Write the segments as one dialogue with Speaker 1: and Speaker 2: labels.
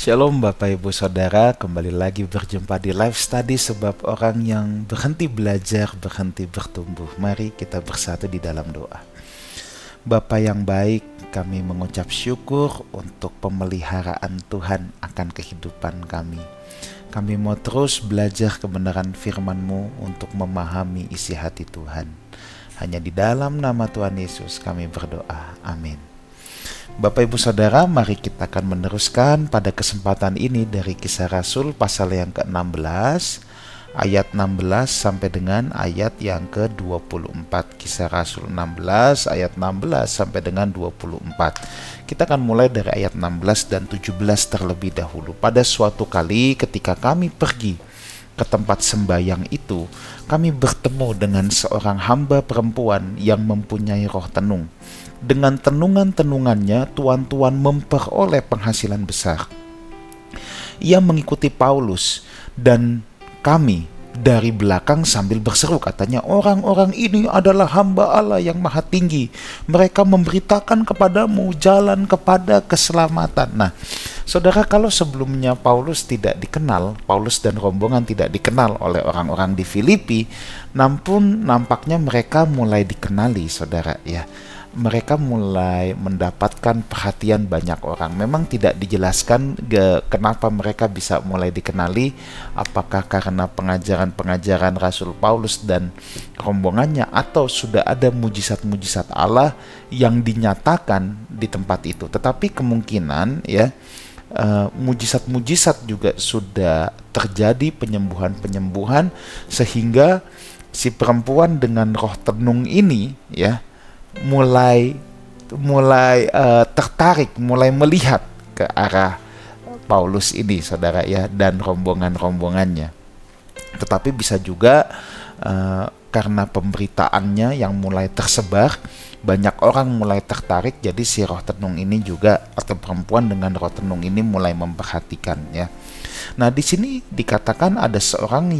Speaker 1: Shalom Bapak Ibu Saudara, kembali lagi berjumpa di Live Study sebab orang yang berhenti belajar, berhenti bertumbuh. Mari kita bersatu di dalam doa. Bapa yang baik, kami mengucap syukur untuk pemeliharaan Tuhan akan kehidupan kami. Kami mau terus belajar kebenaran firman-Mu untuk memahami isi hati Tuhan. Hanya di dalam nama Tuhan Yesus kami berdoa. Amin. Bapak Ibu Saudara, mari kita akan meneruskan pada kesempatan ini dari Kisah Rasul pasal yang ke-16 ayat 16 sampai dengan ayat yang ke-24. Kisah Rasul 16 ayat 16 sampai dengan 24. Kita akan mulai dari ayat 16 dan 17 terlebih dahulu. Pada suatu kali ketika kami pergi ke tempat sembayang itu, kami bertemu dengan seorang hamba perempuan yang mempunyai roh tenung. Dengan tenungan-tenungannya, tuan-tuan memperoleh penghasilan besar. Ia mengikuti Paulus dan kami dari belakang sambil berseru, katanya, orang-orang ini adalah hamba Allah yang maha tinggi. Mereka memberitakan kepadamu jalan kepada keselamatan. Nah, saudara, kalau sebelumnya Paulus tidak dikenal, Paulus dan rombongan tidak dikenal oleh orang-orang di Filipi, namun nampaknya mereka mulai dikenali, saudara, ya. Mereka mulai mendapatkan perhatian banyak orang. Memang tidak dijelaskan kenapa mereka bisa mulai dikenali, apakah karena pengajaran-pengajaran Rasul Paulus dan rombongannya, atau sudah ada mujizat-mujizat Allah yang dinyatakan di tempat itu. Tetapi kemungkinan ya, mujizat-mujizat juga sudah terjadi, penyembuhan-penyembuhan, sehingga si perempuan dengan roh tenung ini ya mulai tertarik, mulai melihat ke arah Paulus ini, saudara ya, dan rombongan-rombongannya. Tetapi bisa juga karena pemberitaannya yang mulai tersebar, banyak orang mulai tertarik, jadi si roh tenung ini juga, atau perempuan dengan roh tenung ini mulai memperhatikan ya. Nah, di sini dikatakan ada seorang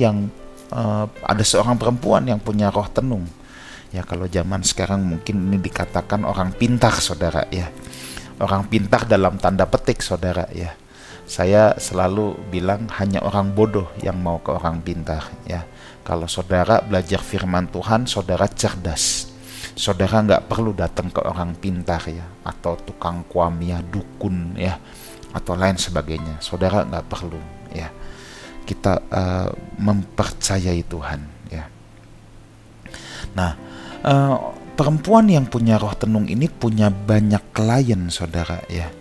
Speaker 1: perempuan yang punya roh tenung. Ya, kalau zaman sekarang mungkin ini dikatakan orang pintar, saudara ya. Orang pintar dalam tanda petik, saudara ya. Saya selalu bilang hanya orang bodoh yang mau ke orang pintar ya. Kalau saudara belajar firman Tuhan, saudara cerdas. Saudara nggak perlu datang ke orang pintar ya, atau tukang kuamia, dukun ya, atau lain sebagainya. Saudara nggak perlu ya. Kita mempercayai Tuhan ya. Nah, perempuan yang punya roh tenung ini punya banyak klien, saudara ya.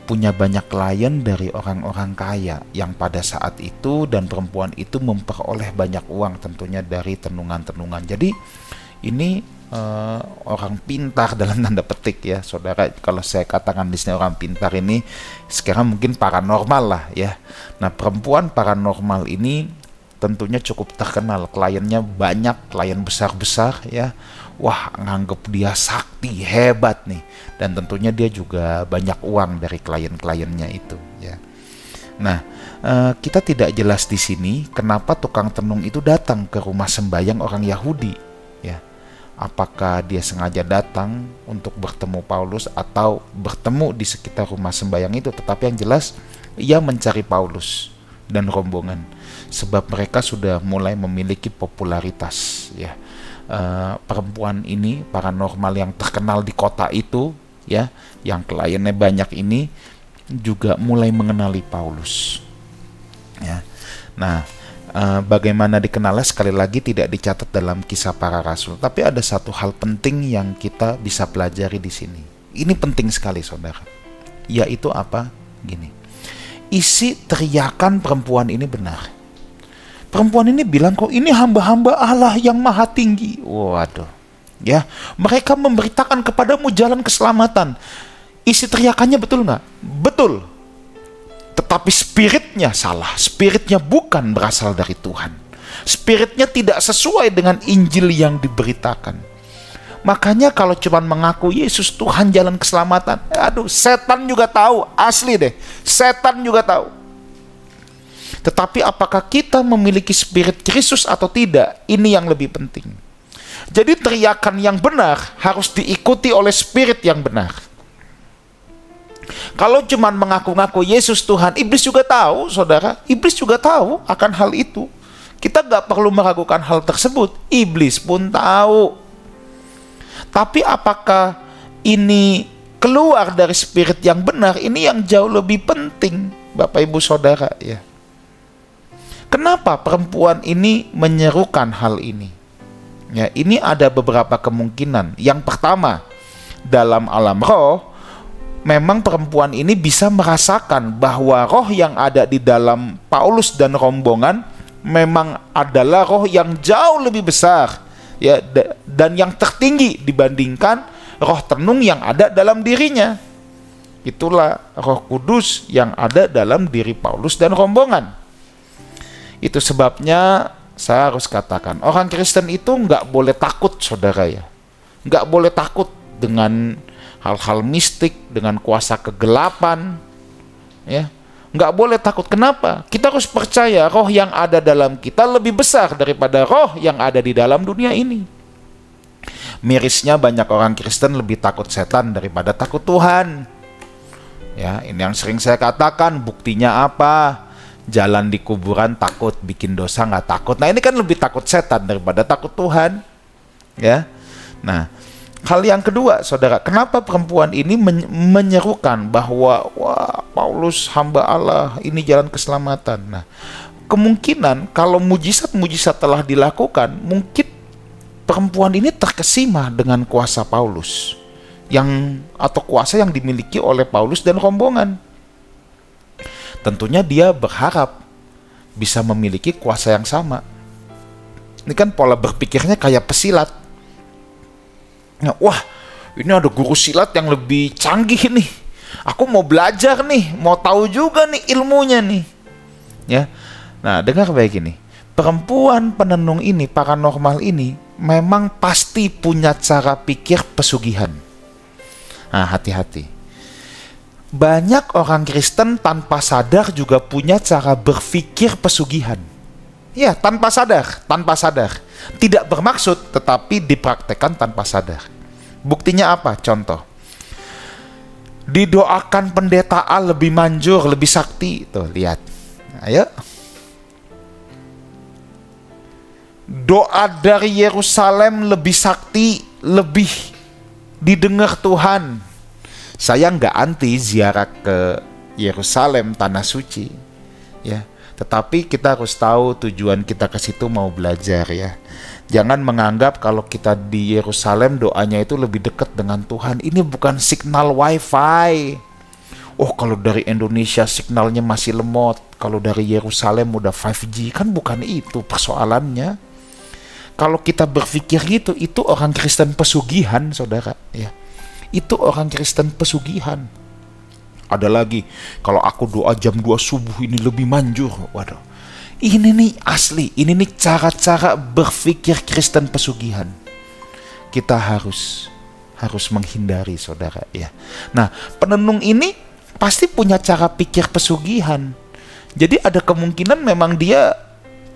Speaker 1: Punya banyak klien dari orang-orang kaya yang pada saat itu, dan perempuan itu memperoleh banyak uang tentunya dari tenungan-tenungan. Jadi ini orang pintar dalam tanda petik ya, saudara. Kalau saya katakan di sini orang pintar ini sekarang mungkin paranormal lah ya. Nah, perempuan paranormal ini tentunya cukup terkenal, kliennya banyak, klien besar-besar ya. Wah, nganggep dia sakti, hebat nih. Dan tentunya dia juga banyak uang dari klien-kliennya itu ya. Nah, kita tidak jelas di sini kenapa tukang tenung itu datang ke rumah sembayang orang Yahudi ya. Apakah dia sengaja datang untuk bertemu Paulus atau bertemu di sekitar rumah sembayang itu. Tetapi yang jelas ia mencari Paulus dan rombongan, sebab mereka sudah mulai memiliki popularitas ya. Perempuan ini paranormal yang terkenal di kota itu ya, yang kliennya banyak ini juga mulai mengenali Paulus ya. Nah, bagaimana dikenalnya sekali lagi tidak dicatat dalam Kisah Para Rasul, tapi ada satu hal penting yang kita bisa pelajari di sini. Ini penting sekali, saudara. Yaitu apa? Gini. Isi teriakan perempuan ini benar. Perempuan ini bilang, kok ini hamba-hamba Allah yang maha tinggi. Waduh. Ya, mereka memberitakan kepadamu jalan keselamatan. Isi teriakannya betul nggak? Betul. Tetapi spiritnya salah. Spiritnya bukan berasal dari Tuhan. Spiritnya tidak sesuai dengan Injil yang diberitakan. Makanya kalau cuma mengaku Yesus Tuhan jalan keselamatan, aduh, setan juga tahu, asli deh. Setan juga tahu. Tetapi apakah kita memiliki spirit Kristus atau tidak? Ini yang lebih penting. Jadi teriakan yang benar harus diikuti oleh spirit yang benar. Kalau cuman mengaku-ngaku Yesus Tuhan, iblis juga tahu, saudara. Iblis juga tahu akan hal itu. Kita nggak perlu meragukan hal tersebut. Iblis pun tahu. Tapi apakah ini keluar dari spirit yang benar? Ini yang jauh lebih penting, Bapak Ibu Saudara, ya. Kenapa perempuan ini menyerukan hal ini? Ya, ini ada beberapa kemungkinan. Yang pertama, dalam alam roh, memang perempuan ini bisa merasakan bahwa roh yang ada di dalam Paulus dan rombongan memang adalah roh yang jauh lebih besar, ya, dan yang tertinggi dibandingkan roh tenung yang ada dalam dirinya. Itulah Roh Kudus yang ada dalam diri Paulus dan rombongan. Itu sebabnya saya harus katakan, orang Kristen itu nggak boleh takut, saudara, ya. Nggak boleh takut dengan hal-hal mistik, dengan kuasa kegelapan, ya. Nggak boleh takut. Kenapa? Kita harus percaya roh yang ada dalam kita lebih besar daripada roh yang ada di dalam dunia ini. Mirisnya banyak orang Kristen lebih takut setan daripada takut Tuhan. Ya, ini yang sering saya katakan. Buktinya apa? Jalan di kuburan takut, bikin dosa nggak takut. Nah, ini kan lebih takut setan daripada takut Tuhan. Ya. Nah, hal yang kedua, saudara, kenapa perempuan ini menyerukan bahwa wah, Paulus hamba Allah, ini jalan keselamatan. Nah, kemungkinan kalau mujizat-mujizat telah dilakukan, mungkin perempuan ini terkesima dengan kuasa Paulus atau kuasa yang dimiliki oleh Paulus dan rombongan. Tentunya dia berharap bisa memiliki kuasa yang sama. Ini kan pola berpikirnya kayak pesilat. Nah, wah, ini ada guru silat yang lebih canggih nih. Aku mau belajar nih, mau tahu juga nih ilmunya nih. Ya. Nah, dengar baik ini. Perempuan penenung ini, paranormal ini, memang pasti punya cara pikir pesugihan. Nah, hati-hati. Banyak orang Kristen tanpa sadar juga punya cara berpikir pesugihan. Ya, tanpa sadar. Tidak bermaksud, tetapi dipraktekkan tanpa sadar. Buktinya apa? Contoh. Didoakan pendeta A lebih manjur, lebih sakti. Tuh, lihat. Ayo. Doa dari Yerusalem lebih sakti, lebih didengar Tuhan. Saya nggak anti ziarah ke Yerusalem, tanah suci, ya. Tetapi kita harus tahu tujuan kita ke situ mau belajar, ya. Jangan menganggap kalau kita di Yerusalem doanya itu lebih dekat dengan Tuhan. Ini bukan signal wifi. Oh, kalau dari Indonesia signalnya masih lemot, kalau dari Yerusalem udah 5G, kan bukan itu persoalannya. Kalau kita berpikir gitu, itu orang Kristen pesugihan, saudara, ya. Itu orang Kristen pesugihan. Ada lagi, kalau aku doa jam 2 subuh ini lebih manjur. Waduh, ini nih asli, ini nih cara-cara berpikir Kristen pesugihan. Kita harus menghindari, saudara, ya. Nah, penenung ini pasti punya cara pikir pesugihan. Jadi ada kemungkinan memang dia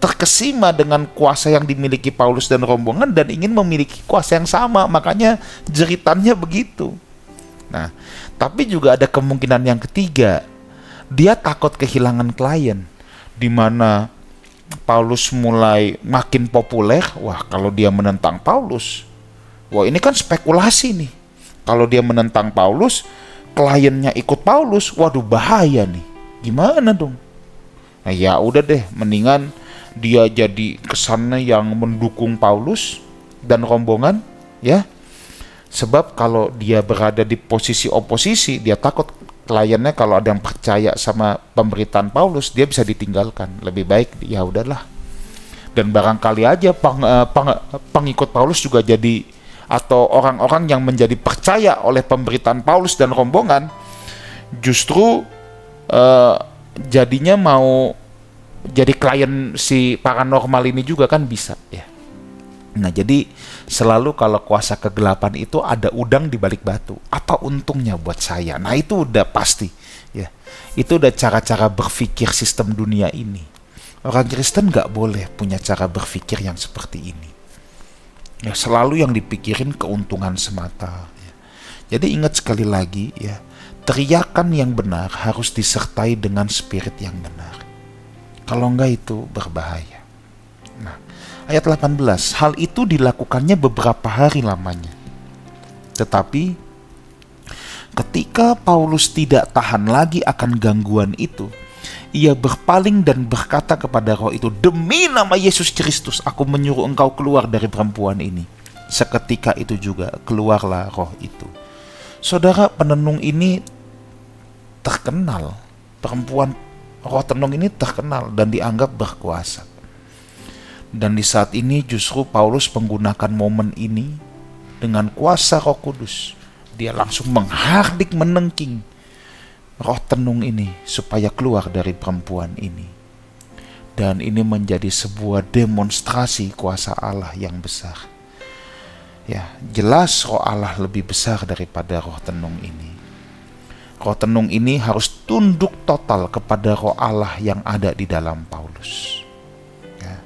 Speaker 1: terkesima dengan kuasa yang dimiliki Paulus dan rombongan dan ingin memiliki kuasa yang sama, makanya jeritannya begitu. Nah, tapi juga ada kemungkinan yang ketiga, dia takut kehilangan klien, di mana Paulus mulai makin populer. Wah, kalau dia menentang Paulus, wah ini kan spekulasi nih. Kalau dia menentang Paulus, kliennya ikut Paulus, waduh bahaya nih. Gimana dong? Nah, ya udah deh, mendingan dia jadi kesannya yang mendukung Paulus dan rombongan, ya. Sebab kalau dia berada di posisi oposisi, dia takut kliennya kalau ada yang percaya sama pemberitaan Paulus, dia bisa ditinggalkan. Lebih baik ya udahlah. Dan barangkali aja pengikut Paulus juga jadi, atau orang-orang yang menjadi percaya oleh pemberitaan Paulus dan rombongan, justru jadinya mau jadi klien si paranormal ini juga, kan bisa, ya. Nah, jadi selalu kalau kuasa kegelapan itu ada udang di balik batu. Apa untungnya buat saya? Nah, itu udah pasti, ya. Itu udah cara-cara berpikir sistem dunia ini. Orang Kristen nggak boleh punya cara berpikir yang seperti ini. Ya, selalu yang dipikirin keuntungan semata, ya. Jadi ingat sekali lagi, ya, teriakan yang benar harus disertai dengan spirit yang benar. Kalau enggak itu berbahaya. Nah, ayat 18, hal itu dilakukannya beberapa hari lamanya. Tetapi ketika Paulus tidak tahan lagi akan gangguan itu, ia berpaling dan berkata kepada roh itu, demi nama Yesus Kristus, aku menyuruh engkau keluar dari perempuan ini. Seketika itu juga keluarlah roh itu. Saudara, penenung ini terkenal. Perempuan roh tenung ini terkenal dan dianggap berkuasa. Dan di saat ini justru Paulus menggunakan momen ini dengan kuasa Roh Kudus. Dia langsung menghardik, menengking roh tenung ini supaya keluar dari perempuan ini. Dan ini menjadi sebuah demonstrasi kuasa Allah yang besar. Ya, jelas roh Allah lebih besar daripada roh tenung ini. Roh tenung ini harus tunduk total kepada roh Allah yang ada di dalam Paulus. Ya,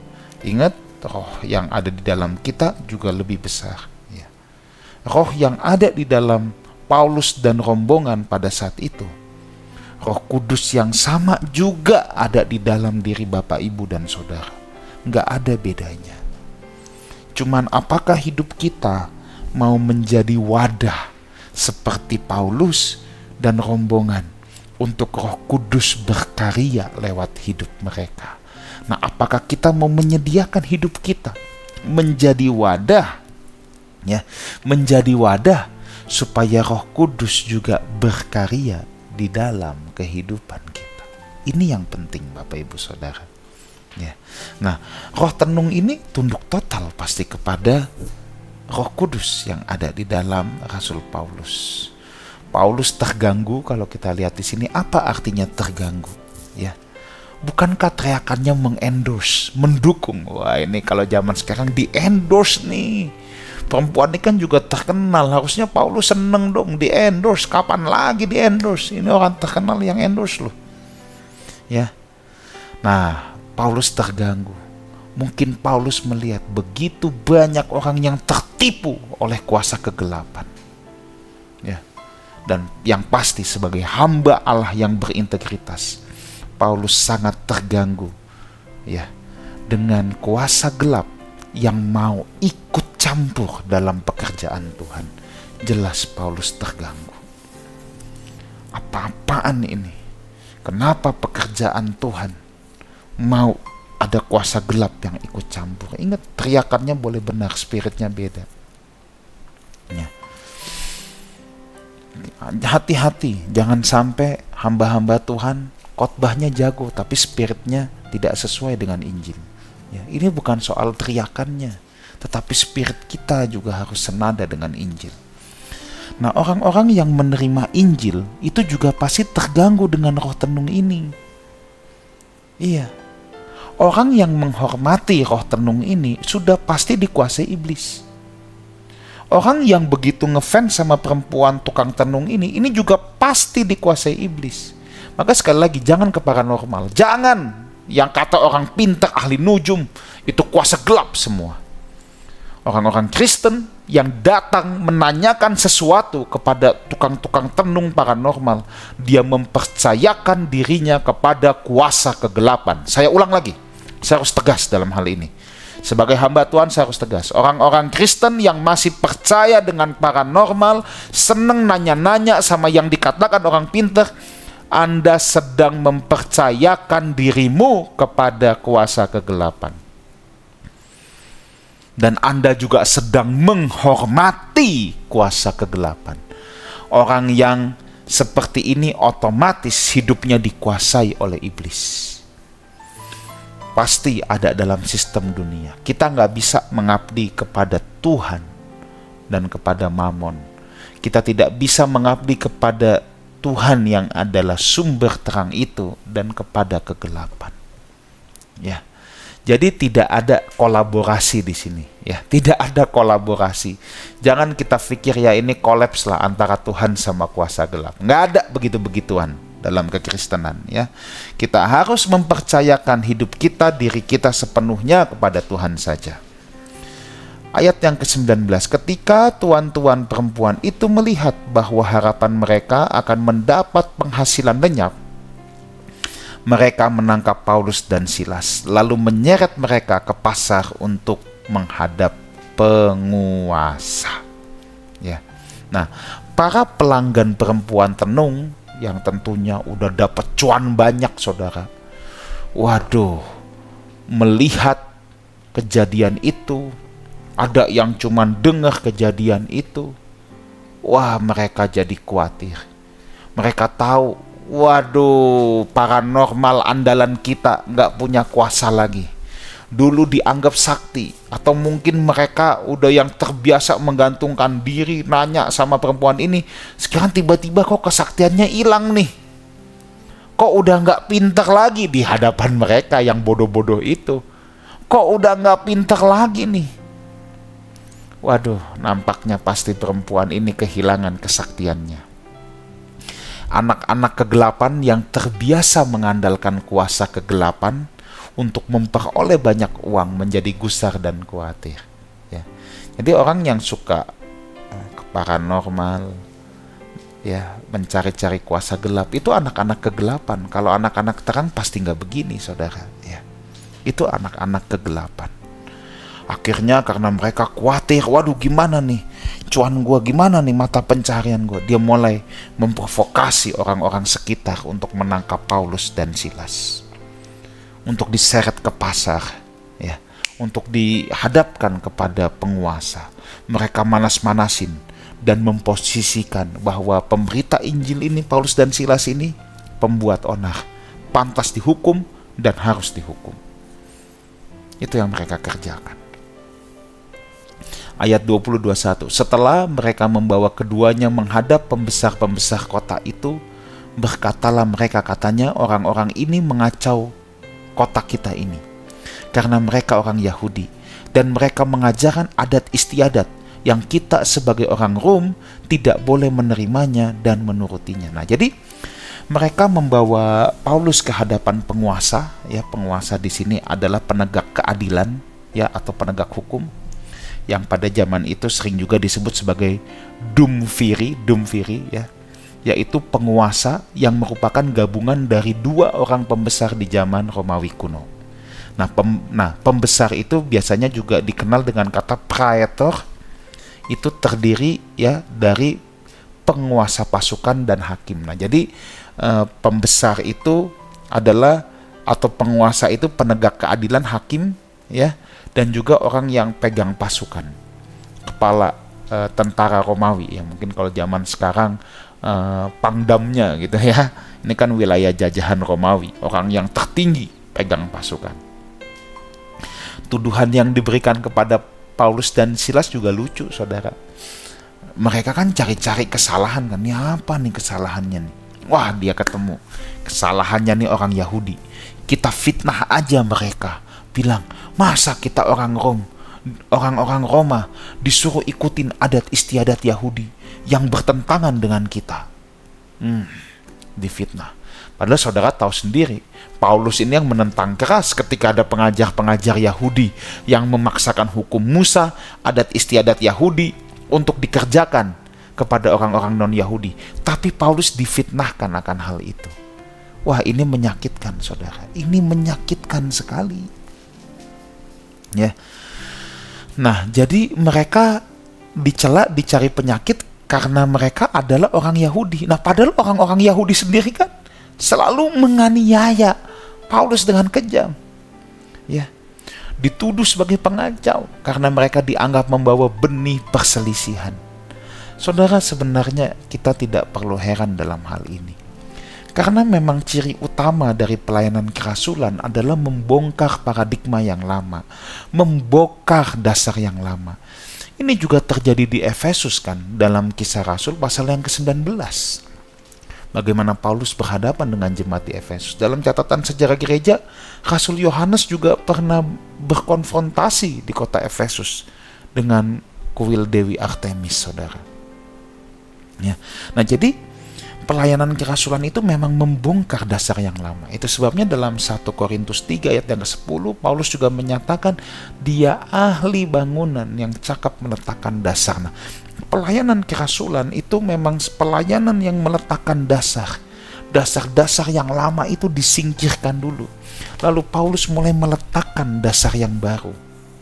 Speaker 1: ingat, roh yang ada di dalam kita juga lebih besar. Ya. Roh yang ada di dalam Paulus dan rombongan pada saat itu, Roh Kudus yang sama juga ada di dalam diri Bapak, Ibu, dan Saudara. Nggak ada bedanya. Cuman apakah hidup kita mau menjadi wadah seperti Paulus dan rombongan untuk Roh Kudus berkarya lewat hidup mereka. Nah, apakah kita mau menyediakan hidup kita menjadi wadah, ya, menjadi wadah supaya Roh Kudus juga berkarya di dalam kehidupan kita. Ini yang penting, Bapak, Ibu, Saudara. Ya. Nah, roh tenung ini tunduk total pasti kepada Roh Kudus yang ada di dalam Rasul Paulus. Paulus terganggu, kalau kita lihat di sini, apa artinya terganggu? Ya, bukankah teriakannya mengendorse, mendukung? Wah, ini kalau zaman sekarang di-endorse nih. Perempuan ini kan juga terkenal, harusnya Paulus seneng dong di-endorse. Kapan lagi di-endorse? Ini orang terkenal yang endorse loh. Ya. Nah, Paulus terganggu. Mungkin Paulus melihat begitu banyak orang yang tertipu oleh kuasa kegelapan. Ya. Dan yang pasti sebagai hamba Allah yang berintegritas, Paulus sangat terganggu, ya, dengan kuasa gelap yang mau ikut campur dalam pekerjaan Tuhan. Jelas Paulus terganggu. Apa-apaan ini? Kenapa pekerjaan Tuhan mau ada kuasa gelap yang ikut campur? Ingat, teriakannya boleh benar, spiritnya beda. Ya. Hati-hati, jangan sampai hamba-hamba Tuhan khotbahnya jago tapi spiritnya tidak sesuai dengan Injil. Ya, ini bukan soal teriakannya, tetapi spirit kita juga harus senada dengan Injil. Nah, orang-orang yang menerima Injil itu juga pasti terganggu dengan roh tenung ini. Iya, orang yang menghormati roh tenung ini sudah pasti dikuasai iblis. Orang yang begitu ngefans sama perempuan tukang tenung ini juga pasti dikuasai iblis. Maka sekali lagi, jangan ke paranormal. Jangan yang kata orang pintar, ahli nujum, itu kuasa gelap semua. Orang-orang Kristen yang datang menanyakan sesuatu kepada tukang-tukang tenung paranormal, dia mempercayakan dirinya kepada kuasa kegelapan. Saya ulang lagi, saya harus tegas dalam hal ini. Sebagai hamba Tuhan saya harus tegas. Orang-orang Kristen yang masih percaya dengan paranormal, seneng nanya-nanya sama yang dikatakan orang pintar, Anda sedang mempercayakan dirimu kepada kuasa kegelapan. Dan Anda juga sedang menghormati kuasa kegelapan. Orang yang seperti ini otomatis hidupnya dikuasai oleh iblis. Pasti ada dalam sistem dunia. Kita nggak bisa mengabdi kepada Tuhan dan kepada Mamon. Kita tidak bisa mengabdi kepada Tuhan yang adalah sumber terang itu dan kepada kegelapan. Ya, jadi tidak ada kolaborasi di sini. Ya, tidak ada kolaborasi. Jangan kita pikir ya ini kolaps lah antara Tuhan sama kuasa gelap. Nggak ada begitu-begituan dalam kekristenan, ya. Kita harus mempercayakan hidup kita, diri kita sepenuhnya kepada Tuhan saja. Ayat yang ke-19, ketika tuan-tuan perempuan itu melihat bahwa harapan mereka akan mendapat penghasilan lenyap, mereka menangkap Paulus dan Silas, lalu menyeret mereka ke pasar untuk menghadap penguasa. Ya. Nah, para pelanggan perempuan tenung yang tentunya udah dapat cuan banyak, saudara. Waduh, melihat kejadian itu, ada yang cuman dengar kejadian itu, wah, mereka jadi khawatir. Mereka tahu, waduh, paranormal andalan kita nggak punya kuasa lagi. Dulu dianggap sakti, atau mungkin mereka udah yang terbiasa menggantungkan diri, nanya sama perempuan ini, sekarang tiba-tiba kok kesaktiannya hilang nih. Kok udah nggak pintar lagi di hadapan mereka yang bodoh-bodoh itu. Kok udah nggak pintar lagi nih. Waduh, nampaknya pasti perempuan ini kehilangan kesaktiannya. Anak-anak kegelapan yang terbiasa mengandalkan kuasa kegelapan untuk memperoleh banyak uang menjadi gusar dan khawatir. Ya. Jadi orang yang suka ke paranormal, ya, mencari-cari kuasa gelap, itu anak-anak kegelapan. Kalau anak-anak terang pasti nggak begini, saudara. Ya. Itu anak-anak kegelapan. Akhirnya karena mereka khawatir, waduh gimana nih cuan gue, gimana nih mata pencarian gue, dia mulai memprovokasi orang-orang sekitar untuk menangkap Paulus dan Silas, untuk diseret ke pasar, ya, untuk dihadapkan kepada penguasa. Mereka manas-manasin dan memposisikan bahwa pemberita Injil ini, Paulus dan Silas ini, pembuat onar, pantas dihukum dan harus dihukum. Itu yang mereka kerjakan. Ayat 20-21, setelah mereka membawa keduanya menghadap pembesar-pembesar kota itu, berkatalah mereka, katanya, orang-orang ini mengacau kota kita ini, karena mereka orang Yahudi, dan mereka mengajarkan adat istiadat yang kita sebagai orang Rom tidak boleh menerimanya dan menurutinya. Nah, jadi mereka membawa Paulus ke hadapan penguasa, ya, penguasa di sini adalah penegak keadilan, ya, atau penegak hukum, yang pada zaman itu sering juga disebut sebagai dumviri, ya, yaitu penguasa yang merupakan gabungan dari dua orang pembesar di zaman Romawi kuno. Nah, pembesar itu biasanya juga dikenal dengan kata praetor, itu terdiri, ya, dari penguasa pasukan dan hakim. Nah, jadi pembesar itu adalah, atau penguasa itu penegak keadilan, hakim, ya, dan juga orang yang pegang pasukan, kepala tentara Romawi, ya, mungkin kalau zaman sekarang pangdamnya gitu, ya. Ini kan wilayah jajahan Romawi, orang yang tertinggi pegang pasukan. Tuduhan yang diberikan kepada Paulus dan Silas juga lucu, saudara. Mereka kan cari-cari kesalahan kan, ini apa nih kesalahannya nih? Wah, dia ketemu kesalahannya nih orang Yahudi. Kita fitnah aja mereka, bilang, masa kita orang-orang Roma disuruh ikutin adat istiadat Yahudi yang bertentangan dengan kita. Difitnah. Padahal saudara tahu sendiri, Paulus ini yang menentang keras ketika ada pengajar-pengajar Yahudi yang memaksakan hukum Musa, adat istiadat Yahudi untuk dikerjakan kepada orang-orang non-Yahudi. Tapi Paulus difitnahkan akan hal itu. Wah, ini menyakitkan, saudara. Ini menyakitkan sekali. Ya. Nah, jadi mereka dicela, dicari penyakit karena mereka adalah orang Yahudi. Nah, padahal orang-orang Yahudi sendiri kan selalu menganiaya Paulus dengan kejam. Ya. Dituduh sebagai pengacau karena mereka dianggap membawa benih perselisihan. Saudara, sebenarnya kita tidak perlu heran dalam hal ini. Karena memang ciri utama dari pelayanan kerasulan adalah membongkar paradigma yang lama, membongkar dasar yang lama. Ini juga terjadi di Efesus kan, dalam Kisah Rasul pasal yang ke-19. Bagaimana Paulus berhadapan dengan jemaat di Efesus. Dalam catatan sejarah gereja, Rasul Yohanes juga pernah berkonfrontasi di kota Efesus dengan kuil Dewi Artemis, saudara. Ya. Nah, jadi Pelayanan kerasulan itu memang membongkar dasar yang lama. Itu sebabnya dalam 1 Korintus 3 ayat yang ke-10 Paulus juga menyatakan dia ahli bangunan yang cakap meletakkan dasar. Nah, pelayanan kerasulan itu memang pelayanan yang meletakkan dasar. Dasar-dasar yang lama itu disingkirkan dulu. Lalu Paulus mulai meletakkan dasar yang baru.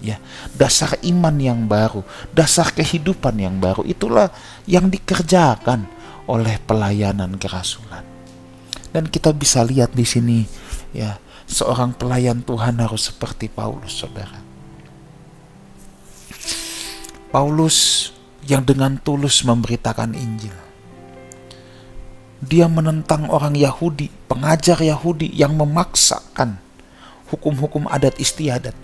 Speaker 1: Ya, dasar iman yang baru, dasar kehidupan yang baru. Itulah yang dikerjakan oleh pelayanan kerasulan. Dan kita bisa lihat di sini, ya, seorang pelayan Tuhan harus seperti Paulus, saudara. Paulus yang dengan tulus memberitakan Injil. Dia menentang orang Yahudi, pengajar Yahudi yang memaksakan hukum-hukum adat istiadat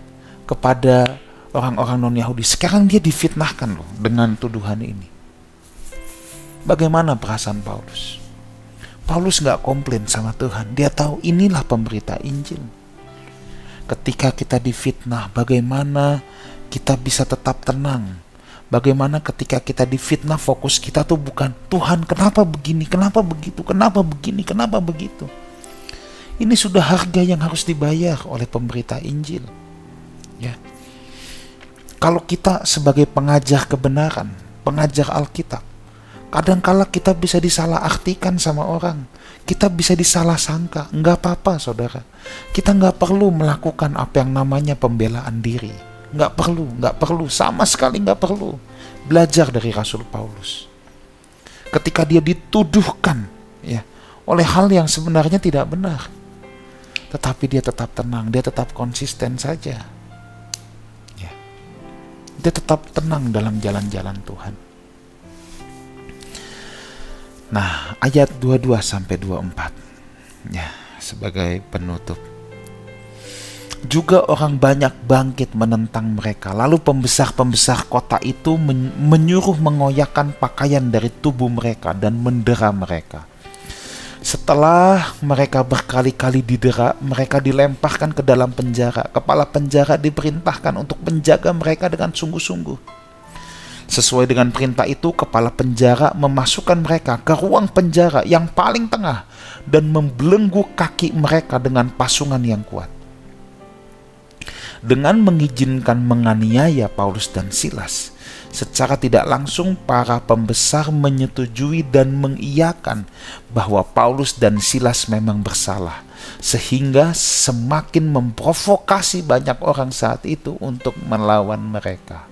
Speaker 1: kepada orang-orang non-Yahudi. Sekarang dia difitnahkan loh dengan tuduhan ini. Bagaimana perasaan Paulus? Paulus gak komplain sama Tuhan. Dia tahu inilah pemberita Injil. Ketika kita difitnah, bagaimana kita bisa tetap tenang? Bagaimana ketika kita difitnah, fokus kita tuh bukan Tuhan kenapa begini, kenapa begitu, kenapa begini, kenapa begitu. Ini sudah harga yang harus dibayar oleh pemberita Injil. Ya. Kalau kita sebagai pengajar kebenaran, pengajar Alkitab, kadangkala kita bisa disalahartikan sama orang. Kita bisa disalah sangka. Enggak apa-apa, saudara. Kita enggak perlu melakukan apa yang namanya pembelaan diri. Enggak perlu. Sama sekali enggak perlu. Belajar dari Rasul Paulus. Ketika dia dituduhkan, ya, oleh hal yang sebenarnya tidak benar, tetapi dia tetap tenang, dia tetap konsisten saja. Ya. Dia tetap tenang dalam jalan-jalan Tuhan. Nah, ayat 22-24 ya, sebagai penutup. Juga orang banyak bangkit menentang mereka. Lalu pembesar-pembesar kota itu menyuruh mengoyakkan pakaian dari tubuh mereka dan mendera mereka. Setelah mereka berkali-kali didera, mereka dilemparkan ke dalam penjara. Kepala penjara diperintahkan untuk menjaga mereka dengan sungguh-sungguh. Sesuai dengan perintah itu, kepala penjara memasukkan mereka ke ruang penjara yang paling tengah dan membelenggu kaki mereka dengan pasungan yang kuat. Dengan mengizinkan menganiaya Paulus dan Silas, secara tidak langsung para pembesar menyetujui dan mengiyakan bahwa Paulus dan Silas memang bersalah, sehingga semakin memprovokasi banyak orang saat itu untuk melawan mereka.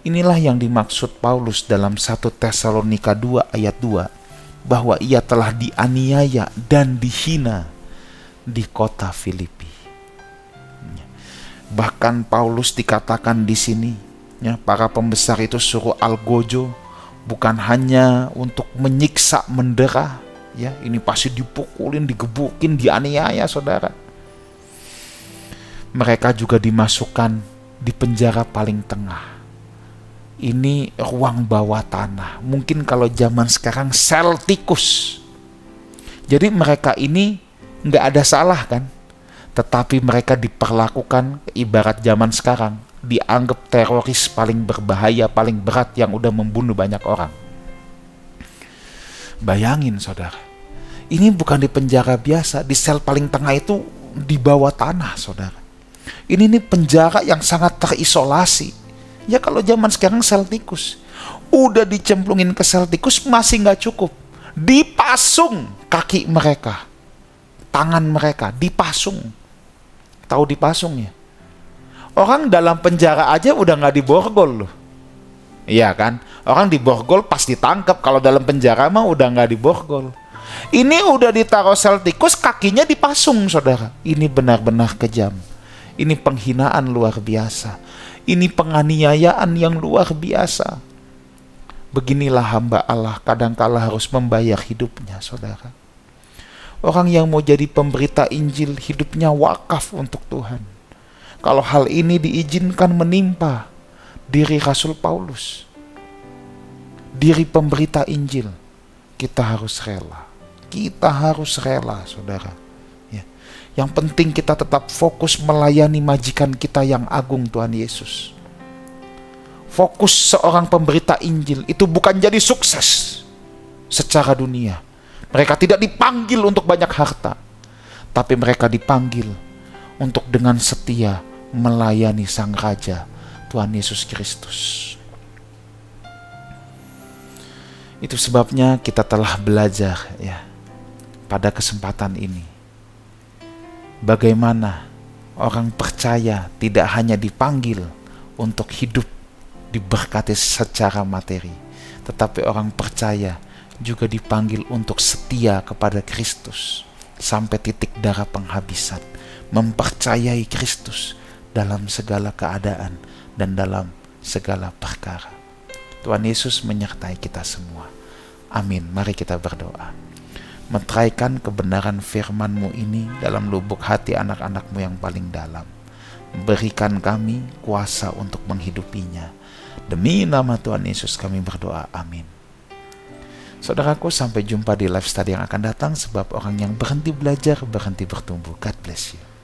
Speaker 1: Inilah yang dimaksud Paulus dalam 1 Tesalonika 2 ayat 2, bahwa ia telah dianiaya dan dihina di kota Filipi. Bahkan Paulus dikatakan di sini, ya, para pembesar itu suruh algojo, bukan hanya untuk menyiksa, mendera, ya, ini pasti dipukulin, digebukin, dianiaya, saudara. Mereka juga dimasukkan di penjara paling tengah. Ini ruang bawah tanah. Mungkin kalau zaman sekarang sel tikus. Jadi mereka ini nggak ada salah kan, tetapi mereka diperlakukan ibarat zaman sekarang, dianggap teroris paling berbahaya, paling berat yang udah membunuh banyak orang. Bayangin, saudara, ini bukan di penjara biasa, di sel paling tengah itu di bawah tanah, saudara. Ini nih penjara yang sangat terisolasi. Ya kalau zaman sekarang sel tikus, udah dicemplungin ke sel tikus masih nggak cukup, dipasung kaki mereka, tangan mereka dipasung. Tahu dipasung ya? Orang dalam penjara aja udah nggak diborgol loh. Iya kan? Orang diborgol pas ditangkap, kalau dalam penjara mah udah nggak diborgol. Ini udah ditaruh sel tikus, kakinya dipasung, saudara. Ini benar-benar kejam. Ini penghinaan luar biasa. Ini penganiayaan yang luar biasa. Beginilah hamba Allah kadangkala harus membayar hidupnya, saudara. Orang yang mau jadi pemberita Injil, hidupnya wakaf untuk Tuhan. Kalau hal ini diizinkan menimpa diri Rasul Paulus, diri pemberita Injil, kita harus rela. Kita harus rela, saudara. Ya. Yang penting kita tetap fokus melayani majikan kita yang agung, Tuhan Yesus. Fokus seorang pemberita Injil itu bukan jadi sukses. secara dunia. Mereka tidak dipanggil untuk banyak harta, tapi mereka dipanggil untuk dengan setia melayani Sang Raja, Tuhan Yesus Kristus. Itu sebabnya kita telah belajar ya pada kesempatan ini, bagaimana orang percaya tidak hanya dipanggil untuk hidup diberkati secara materi, tetapi orang percaya juga dipanggil untuk setia kepada Kristus sampai titik darah penghabisan, mempercayai Kristus dalam segala keadaan dan dalam segala perkara. Tuhan Yesus menyertai kita semua. Amin. Mari kita berdoa. Meteraikan kebenaran firman-Mu ini dalam lubuk hati anak-anak-Mu yang paling dalam. Berikan kami kuasa untuk menghidupinya. Demi nama Tuhan Yesus kami berdoa. Amin. Saudaraku, sampai jumpa di live study yang akan datang, sebab orang yang berhenti belajar berhenti bertumbuh. God bless you.